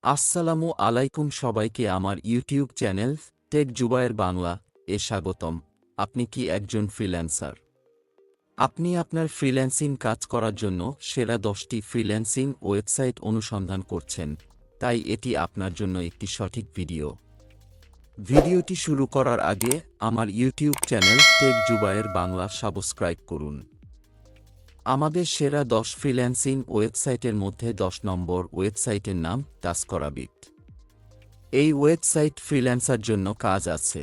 আসসালামু আলাইকুম সবাইকে আমার YouTube channel take Zubair Bangla এ স্বাগতম। আপনি কি একজন ফ্রিল্যান্সার? আপনি আপনার ফ্রিল্যান্সিং কাজ করার জন্য সেরা 10টি ফ্রিল্যান্সিং ওয়েবসাইট অনুসন্ধান করছেন, তাই এটি আপনার জন্য একটি সঠিক ভিডিও। ভিডিওটি শুরু করার আগে আমার YouTube channel take Zubair Bangla subscribe করুন। আমাদের সেরা 10 ফ্রিল্যান্সিং ওয়েবসাইটের মধ্যে 10 নম্বর ওয়েবসাইটের নাম টাস্করাবিট। এই ওয়েবসাইট ফ্রিল্যান্সার জন্য কাজ আছে।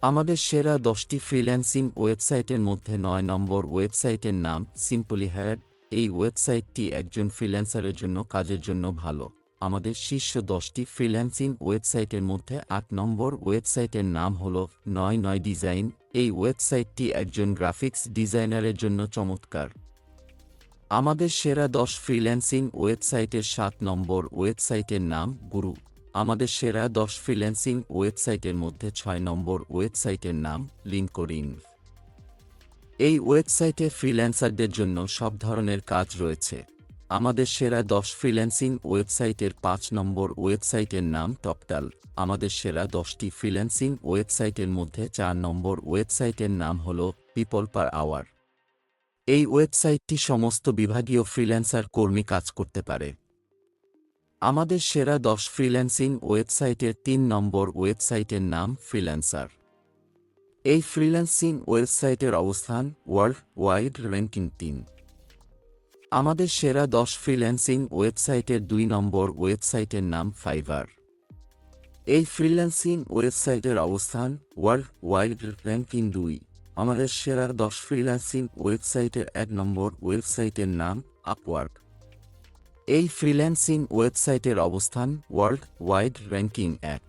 আমাদের সেরা 10টি ফ্রিল্যান্সিং ওয়েবসাইটের মধ্যে 9 নম্বর ওয়েবসাইটের নাম সিম্পলি হায়ার। এই ওয়েবসাইটটি একজন ফ্রিল্যান্সারের জন্য কাজের জন্য ভালো। আমাদের শীর্ষ 10টি ফ্রিল্যান্সিং ওয়েবসাইটের মধ্যে 8 নম্বর ওয়েবসাইটের নাম হল 99 ডিজাইন। এই ওয়েবসাইটটি একজন গ্রাফিক্স ডিজাইনারের জন্য চমৎকার। আমাদের সেরা 10 ফ্রিল্যান্সিং ওয়েবসাইটের 7 নম্বর ওয়েবসাইটের নাম গুরু। আমাদের সেরা 10 ফ্রিল্যান্সিং ওয়েবসাইটের মধ্যে 6 নম্বর ওয়েবসাইটের নাম লিঙ্কডইন। এই ওয়েবসাইটে ফ্রিল্যান্সারদের জন্য সব ধরনের কাজ রয়েছে। আমাদের সেরা 10 ফ্রিল্যান্সিং ওয়েবসাইটের 5 নম্বর ওয়েবসাইটের নাম টপটাল। আমাদের সেরা 10টি ফ্রিল্যান্সিং ওয়েবসাইটের মধ্যে 4 নম্বর ওয়েবসাইটের নাম হল পিপল পার আওয়ার। এই ওয়েবসাইটটি সমস্ত বিভাগীয় ফ্রিল্যান্সার কর্মী কাজ করতে পারে। আমাদের সেরা 10 ফ্রিল্যান্সিং ওয়েবসাইটের 3 নম্বর ওয়েবসাইটের নাম ফ্রিল্যান্সার। এই ফ্রিল্যান্সিং ওয়েবসাইটের অবস্থান ওয়ার্ল্ড ওয়াইড র্যাঙ্কিং 3। আমাদের সেরা 10 ফ্রিল্যান্সিং ওয়েবসাইটের 2 নম্বর ওয়েবসাইটের নাম ফাইবার। এই ফ্রিল্যান্সিং ওয়েবসাইটের অবস্থান ওয়ার্ল্ড ওয়াইড র্যাঙ্কিং 2। আমাদের সেরা 10 ফ্রিল্যান্সিং ওয়েবসাইটের 1 নম্বর ওয়েবসাইটের নাম আপওয়ার্ক। এই ফ্রিল্যান্সিং ওয়েবসাইটের অবস্থান ওয়ার্ল্ড ওয়াইড র্যাঙ্কিং 1।